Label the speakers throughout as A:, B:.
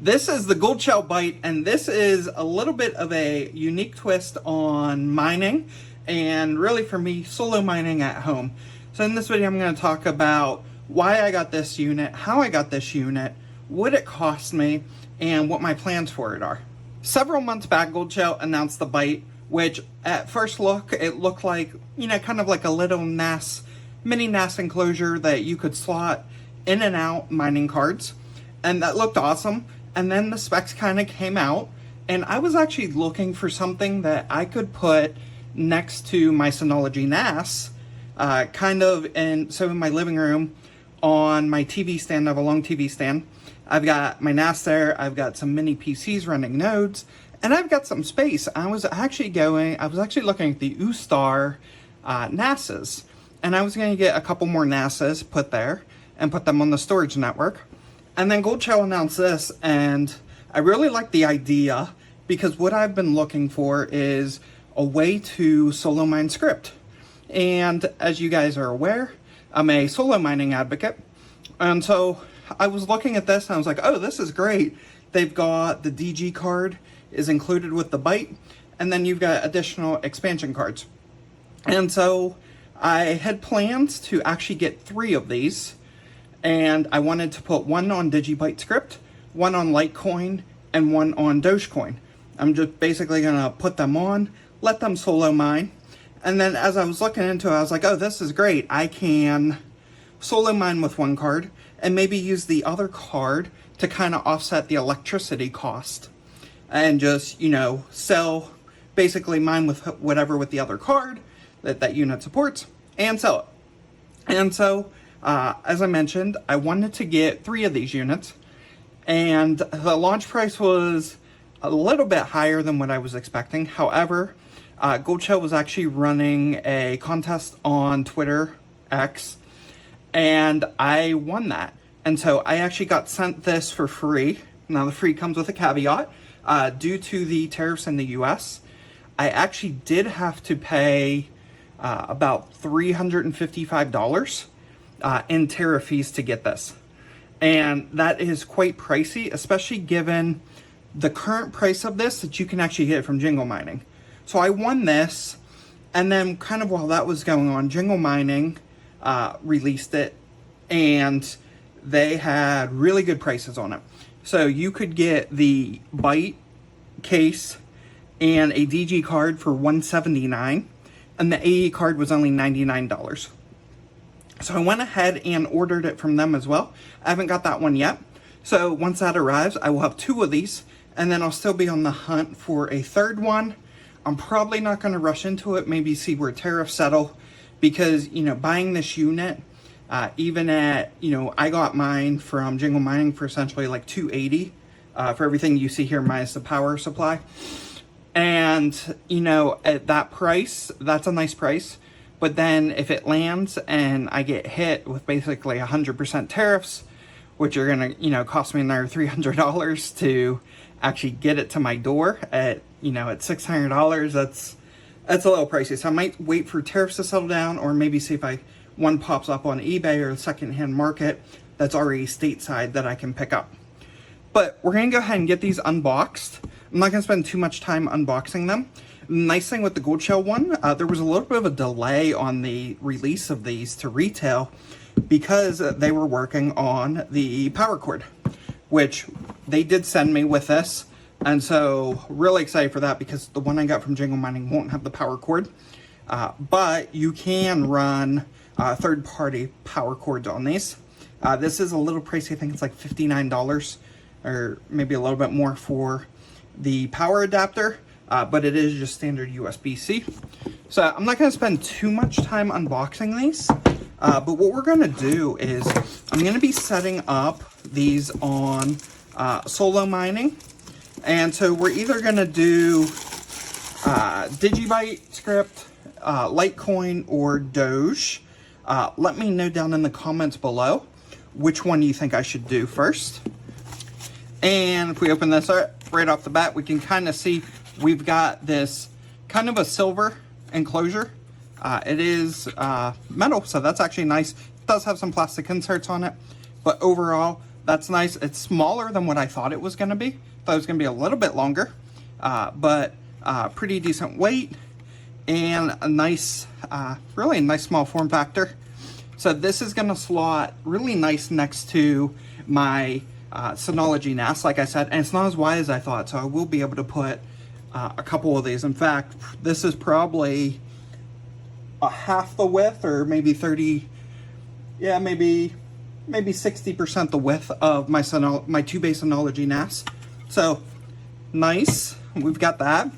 A: This is the Goldshell Byte, and this is a little bit of a unique twist on mining, and really for me, solo mining at home. So in this video, I'm going to talk about why I got this unit, how I got this unit, what it cost me, and what my plans for it are. Several months back, Goldshell announced the Byte, which at first look, it looked like, kind of like a little NAS, mini NAS enclosure that you could slot in and out mining cards, and that looked awesome. And then the specs kind of came out, and I was actually looking for something that I could put next to my Synology NAS, so in my living room on my TV stand. I have a long TV stand. I've got my NAS there, I've got some mini PCs running nodes, and I've got some space. I was actually looking at the Ustar NASs, and I was going to get a couple more NASs put there and put them on the storage network. And then Goldshell announced this, and I really like the idea because what I've been looking for is a way to solo mine script. And as you guys are aware, I'm a solo mining advocate. And so I was looking at this and I was like, oh, this is great. They've got the DG card is included with the Byte, and then you've got additional expansion cards. And so I had plans to actually get 3 of these. And I wanted to put one on Digibyte script, one on Litecoin, and one on Dogecoin. I'm just basically going to put them on, let them solo mine. And then as I was looking into it, I was like, oh, this is great. I can solo mine with one card and maybe use the other card to kind of offset the electricity cost. And just, sell, basically mine with whatever with the other card that unit supports and sell it. And so as I mentioned, I wanted to get 3 of these units, and the launch price was a little bit higher than what I was expecting. However, Goldshell was actually running a contest on Twitter X, and I won that. And so I actually got sent this for free. Now the free comes with a caveat. Due to the tariffs in the US, I actually did have to pay about $355 in tariff fees to get this. And that is quite pricey, especially given the current price of this that you can actually get from Jingle Mining. So I won this, and then kind of while that was going on, Jingle Mining released it, and they had really good prices on it. So you could get the Byte case and a DG card for $179, and the AE card was only $99. So I went ahead and ordered it from them as well. I haven't got that one yet. So once that arrives, I will have 2 of these, and then I'll still be on the hunt for a 3rd one. I'm probably not going to rush into it, maybe see where tariffs settle, because, buying this unit, even at, I got mine from Jingle Mining for essentially like $280 for everything you see here minus the power supply. And, at that price, that's a nice price. But then if it lands and I get hit with basically 100% tariffs, which are going to, cost me another $300 to actually get it to my door at, at $600, that's a little pricey. So I might wait for tariffs to settle down, or maybe see if one pops up on eBay or the secondhand market that's already stateside that I can pick up. But we're going to go ahead and get these unboxed. I'm not going to spend too much time unboxing them. Nice thing with the Goldshell one, there was a little bit of a delay on the release of these to retail because they were working on the power cord, which they did send me with this. And so really excited for that, because the one I got from Jingle Mining won't have the power cord. But you can run third-party power cords on these. This is a little pricey. I think it's like $59 or maybe a little bit more for the power adapter. But it is just standard USB-C. So I'm not going to spend too much time unboxing these. But what we're going to do is I'm going to be setting up these on solo mining. And so we're either going to do Digibyte script, Litecoin, or Doge. Let me know down in the comments below which one you think I should do first. And if we open this up right off the bat, we can kind of see we've got this kind of a silver enclosure. It is metal, so that's actually nice. It does have some plastic inserts on it, but overall, that's nice. It's smaller than what I thought it was going to be. Thought it was going to be a little bit longer, but pretty decent weight and a nice, really nice small form factor. So this is going to slot really nice next to my Synology NAS, like I said, and it's not as wide as I thought, so I will be able to put a couple of these. In fact, this is probably a half the width, or maybe 30, yeah, maybe 60% the width of my 2-bay Synology NAS. So nice, we've got that.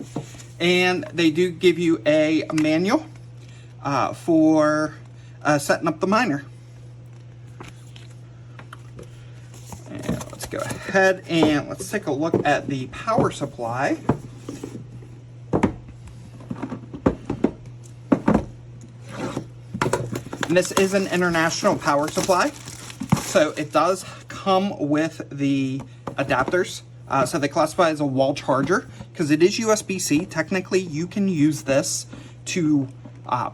A: And they do give you a manual for setting up the miner. And let's go ahead and let's take a look at the power supply. And this is an international power supply, so it does come with the adapters. So they classify it as a wall charger because it is USB-C. Technically, you can use this to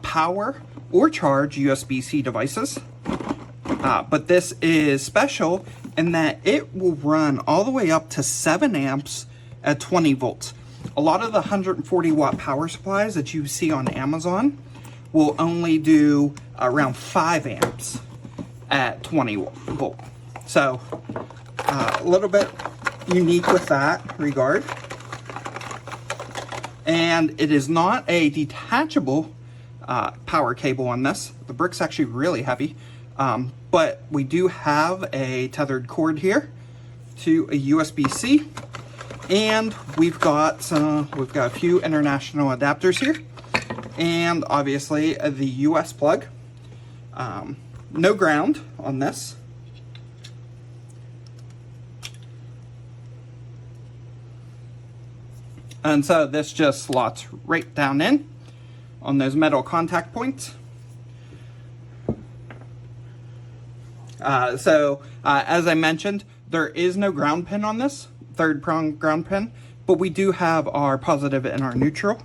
A: power or charge USB-C devices. But this is special in that it will run all the way up to 7 amps at 20 volts. A lot of the 140 watt power supplies that you see on Amazon will only do around 5 amps at 20 volt. So a little bit unique with that regard. And it is not a detachable power cable on this. The brick's actually really heavy, but we do have a tethered cord here to a USB-C, and we've got a few international adapters here, and obviously the US plug. No ground on this. And so this just slots right down in on those metal contact points. As I mentioned, there is no ground pin on this, third prong ground pin, but we do have our positive and our neutral.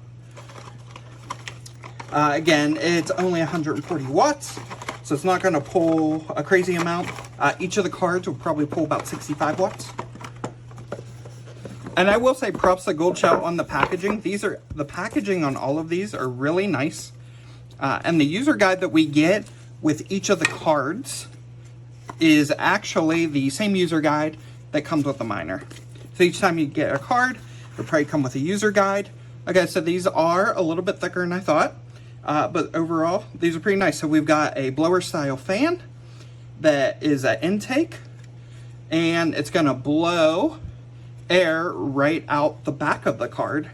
A: Again, it's only 140 watts, so it's not going to pull a crazy amount. Each of the cards will probably pull about 65 watts. And I will say props to Goldshell on the packaging. The packaging on all of these are really nice. And the user guide that we get with each of the cards is actually the same user guide that comes with the miner. So each time you get a card, it'll probably come with a user guide. Okay, so these are a little bit thicker than I thought. But overall, these are pretty nice. So we've got a blower style fan that is an intake, and it's going to blow air right out the back of the card.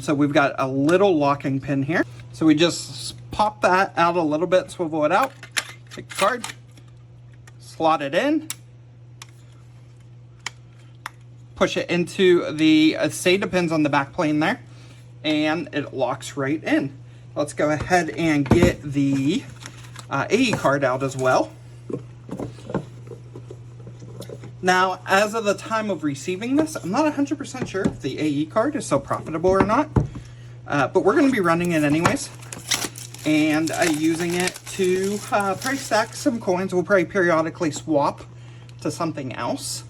A: So we've got a little locking pin here. So we just pop that out a little bit, swivel it out, take the card, slot it in, push it into the SATA pins on the back plane there, and it locks right in. Let's go ahead and get the AE card out as well. Now, as of the time of receiving this, I'm not 100% sure if the AE card is still profitable or not, but we're going to be running it anyways, and using it to probably stack some coins. We'll probably periodically swap to something else.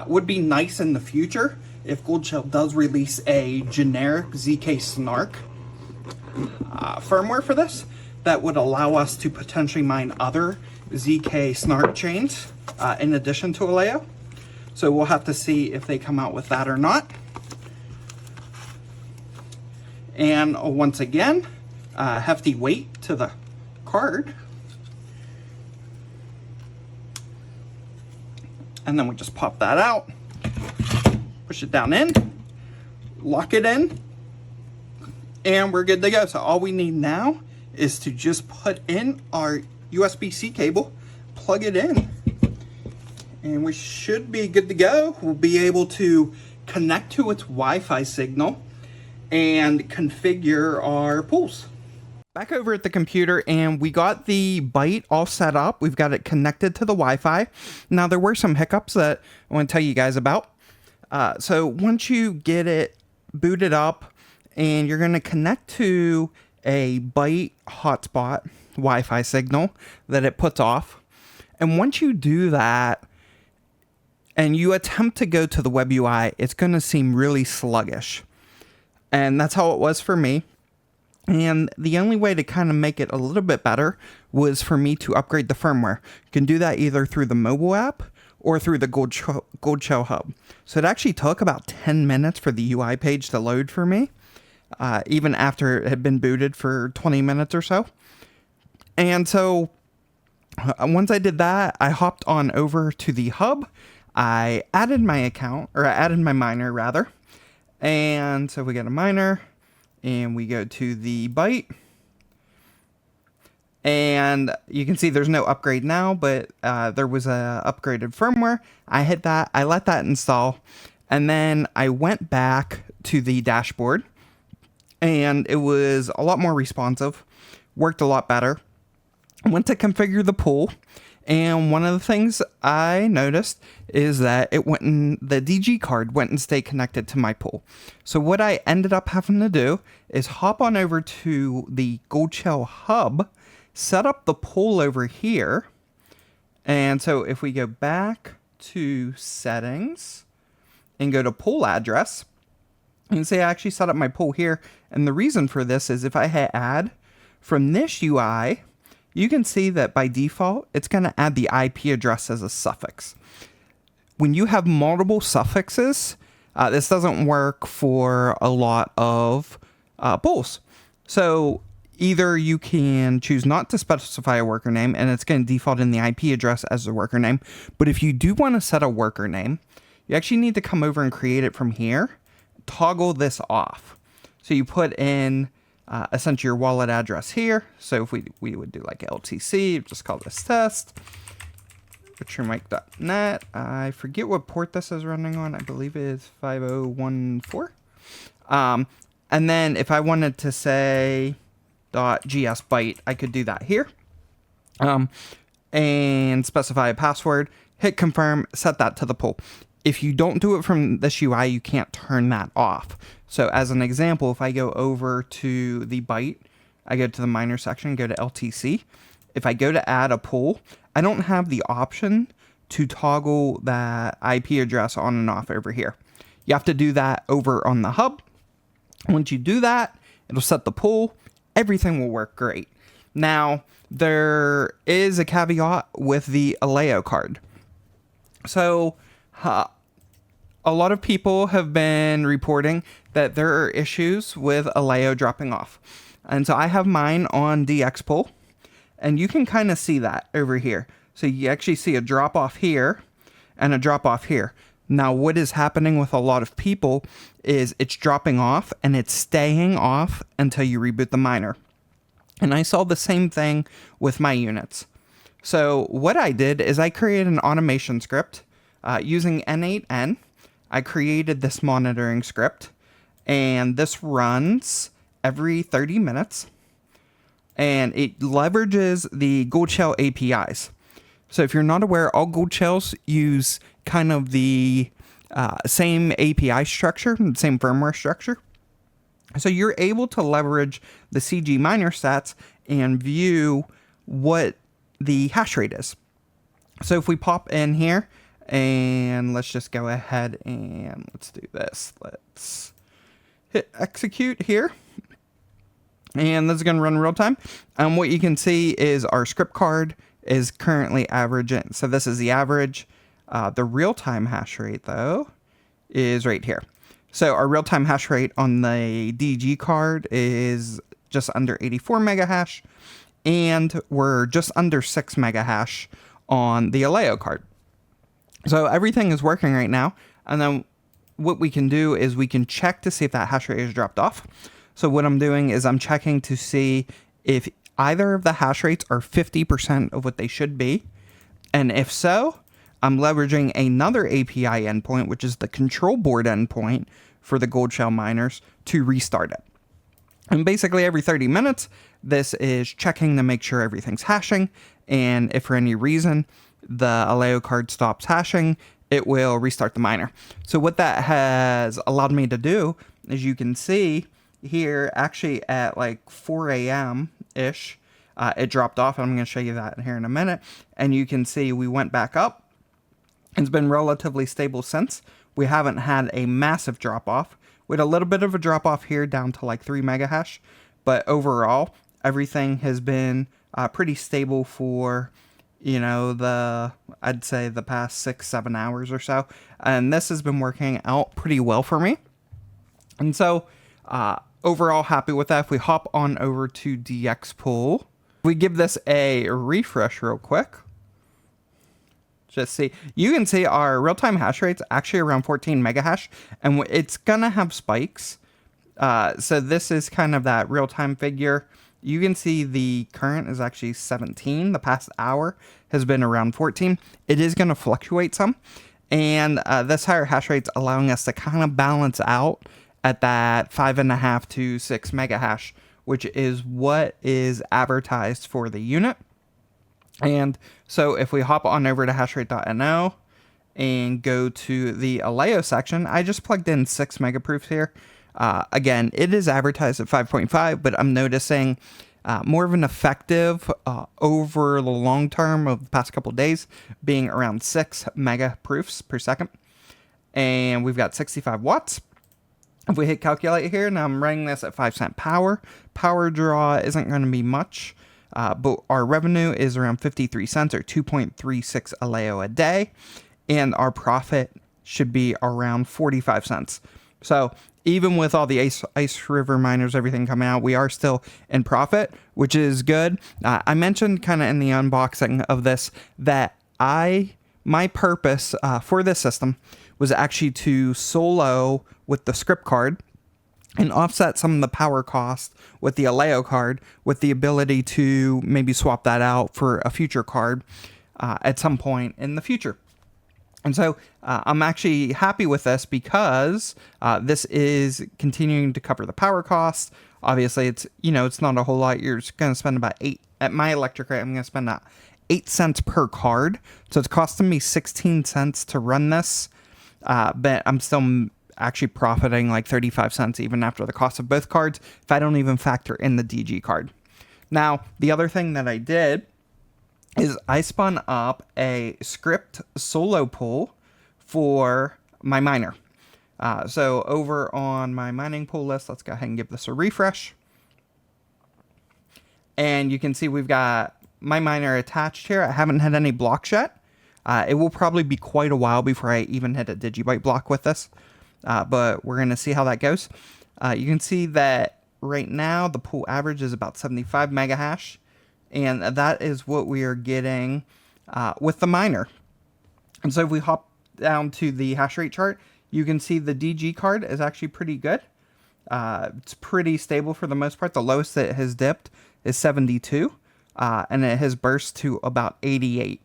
A: Would be nice in the future if Goldshell does release a generic ZK Snark firmware for this that would allow us to potentially mine other ZK Snark chains in addition to Aleo. So we'll have to see if they come out with that or not. And once again, hefty weight to the card. And then we just pop that out, push it down in, lock it in, and we're good to go. So all we need now is to just put in our USB-C cable, plug it in, and we should be good to go. We'll be able to connect to its Wi-Fi signal and configure our pools. Back over at the computer, and we got the Byte all set up. We've got it connected to the Wi-Fi. Now, there were some hiccups that I want to tell you guys about. So once you get it booted up, and you're going to connect to a Byte hotspot Wi-Fi signal that it puts off. And once you do that, and you attempt to go to the web UI, it's going to seem really sluggish. And that's how it was for me. And the only way to kind of make it a little bit better was for me to upgrade the firmware. You can do that either through the mobile app or through the Goldshell Hub. So it actually took about 10 minutes for the UI page to load for me, even after it had been booted for 20 minutes or so. And so once I did that, I hopped on over to the hub. I added my account, or I added my miner rather. And so we got a miner, and we go to the byte. And you can see there's no upgrade now, but there was a upgraded firmware. I hit that, I let that install, and then I went back to the dashboard, and it was a lot more responsive, worked a lot better. I went to configure the pool, and one of the things I noticed is that the DG card wouldn't stay connected to my pool. So what I ended up having to do is hop on over to the Goldshell Hub, set up the pool over here. And so if we go back to settings and go to pool address, you can see I actually set up my pool here. And the reason for this is if I hit add from this UI, you can see that by default, it's going to add the IP address as a suffix. When you have multiple suffixes, this doesn't work for a lot of pools. So either you can choose not to specify a worker name, and it's going to default in the IP address as the worker name. But if you do want to set a worker name, you actually need to come over and create it from here, toggle this off. So you put in essentially your wallet address here. So if we would do like LTC, just call this test, richardmike.net. I forget what port this is running on. I believe it is 5014. And then if I wanted to say .gsbyte, I could do that here. And specify a password, hit confirm, set that to the pool. If you don't do it from this UI, you can't turn that off. So as an example, if I go over to the byte, I go to the miner section, go to LTC. If I go to add a pool, I don't have the option to toggle that IP address on and off over here. You have to do that over on the hub. Once you do that, it'll set the pool. Everything will work great. Now, there is a caveat with the Aleo card. So, a lot of people have been reporting that there are issues with Aleo dropping off. And so I have mine on DX pool, and you can kind of see that over here. So you actually see a drop off here and a drop off here. Now, what is happening with a lot of people is it's dropping off and it's staying off until you reboot the miner. And I saw the same thing with my units. So what I did is I created an automation script using N8N. I created this monitoring script, and this runs every 30 minutes, and it leverages the Goldshell APIs. So if you're not aware, all Goldshells use kind of the same API structure, the same firmware structure. So you're able to leverage the CG miner stats and view what the hash rate is. So if we pop in here, and let's just go ahead and let's do this. Let's hit execute here. And this is going to run real time. What you can see is our script card is currently averaging. So this is the average. The real-time hash rate, though, is right here. So our real-time hash rate on the DG card is just under 84 mega hash. And we're just under 6 mega hash on the Aleo card. So everything is working right now. And then what we can do is we can check to see if that hash rate has dropped off. So what I'm doing is I'm checking to see if either of the hash rates are 50% of what they should be. And if so, I'm leveraging another API endpoint, which is the control board endpoint for the Goldshell miners, to restart it. And basically every 30 minutes, this is checking to make sure everything's hashing. And if for any reason the Aleo card stops hashing, it will restart the miner. So what that has allowed me to do, as you can see here, actually at like 4 a.m.-ish, it dropped off. I'm going to show you that here in a minute. And you can see we went back up It's been relatively stable since. We haven't had a massive drop off. We had a little bit of a drop off here down to like 3 mega hash, but overall, everything has been pretty stable for, I'd say the past 6-7 hours or so. And this has been working out pretty well for me. And so, overall, happy with that. If we hop on over to DX Pool, we give this a refresh real quick. Just see, you can see our real-time hash rate's actually around 14 mega hash, and it's gonna have spikes. So this is kind of that real-time figure. You can see the current is actually 17. The past hour has been around 14. It is gonna fluctuate some, and this higher hash rate's allowing us to kind of balance out at that 5.5 to 6 mega hash, which is what is advertised for the unit. And so if we hop on over to hashrate.no and go to the Aleo section, I just plugged in 6 megaproofs here. Again, it is advertised at 5.5, but I'm noticing more of an effective over the long term of the past couple of days being around 6 megaproofs per second. And we've got 65 watts. If we hit calculate here, now I'm running this at 5 cent power. Power draw isn't going to be much. But our revenue is around 53 cents or 2.36 Aleo a day. And our profit should be around 45 cents. So even with all the Ice River miners, everything coming out, we are still in profit, which is good. I mentioned kind of in the unboxing of this that my purpose for this system was actually to solo with the script card and offset some of the power cost with the Aleo card, with the ability to maybe swap that out for a future card at some point in the future. And so I'm actually happy with this because this is continuing to cover the power cost. Obviously, it's not a whole lot. You're going to spend about 8 at my electric rate. I'm going to spend 8 cents per card. So it's costing me 16 cents to run this, but I'm still actually profiting like 35 cents even after the cost of both cards if I don't even factor in the DG card. Now, the other thing that I did is I spun up a script solo pool for my miner. So over on my mining pool list, let's go ahead and give this a refresh. And you can see we've got my miner attached here. I haven't had any blocks yet. It will probably be quite a while before I even hit a digibyte block with this. But we're going to see how that goes. You can see that right now the pool average is about 75 mega hash. And that is what we are getting with the miner. And so if we hop down to the hash rate chart, you can see the DG card is actually pretty good. It's pretty stable for the most part. The lowest it has dipped is 72. And it has burst to about 88.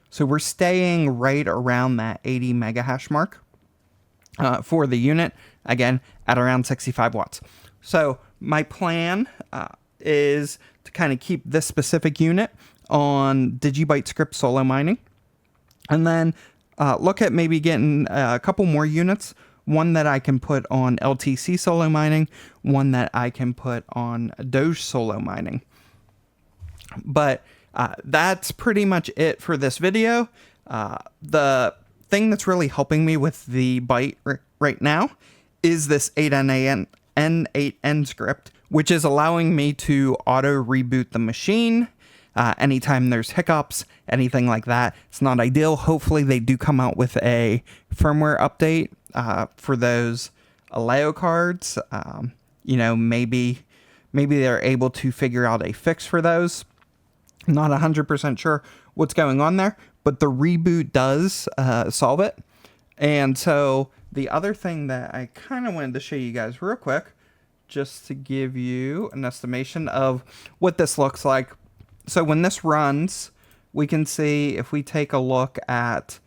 A: So we're staying right around that 80 mega hash mark. For the unit, again, at around 65 watts. So my plan is to kind of keep this specific unit on Digibyte script solo mining. And then look at maybe getting a couple more units. One that I can put on LTC solo mining. One that I can put on Doge solo mining. But that's pretty much it for this video. The thing that's really helping me with the Byte right now is this 8N8N script, which is allowing me to auto reboot the machine anytime there's hiccups, anything like that. It's not ideal. Hopefully they do come out with a firmware update for those Aleo cards. Maybe they're able to figure out a fix for those. I'm not 100% sure what's going on there, but the reboot does solve it. And so the other thing that I kind of wanted to show you guys real quick, just to give you an estimation of what this looks like. So when this runs, we can see if we take a look at,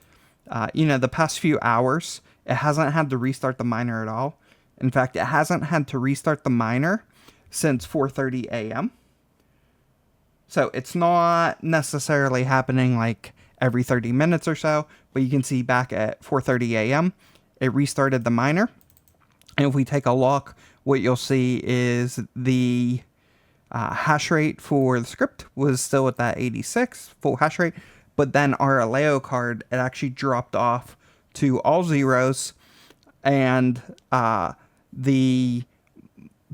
A: the past few hours, it hasn't had to restart the miner at all. In fact, it hasn't had to restart the miner since 4:30 a.m. So it's not necessarily happening like every 30 minutes or so, but you can see back at 4:30 a.m., it restarted the miner. And if we take a look, what you'll see is the hash rate for the script was still at that 86 full hash rate, but then our Aleo card, it actually dropped off to all zeros, and the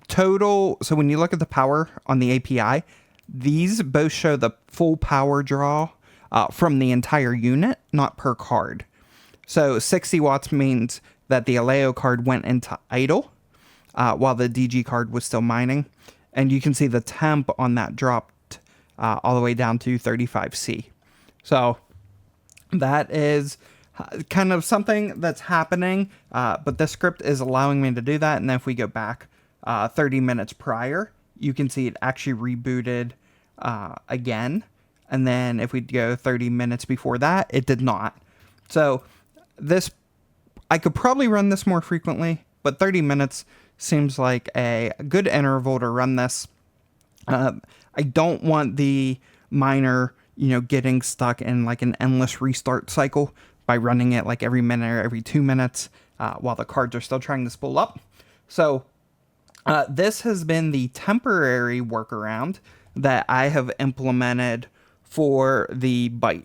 A: total, so when you look at the power on the API, these both show the full power draw from the entire unit, not per card. So 60 watts means that the Aleo card went into idle while the DG card was still mining. And you can see the temp on that dropped all the way down to 35C. So that is kind of something that's happening, but this script is allowing me to do that. And then if we go back 30 minutes prior, you can see it actually rebooted again. And then if we go 30 minutes before that, it did not. So this, I could probably run this more frequently, but 30 minutes seems like a good interval to run this. I don't want the miner, getting stuck in like an endless restart cycle by running it like every minute or every 2 minutes while the cards are still trying to spool up. So this has been the temporary workaround that I have implemented for the Byte.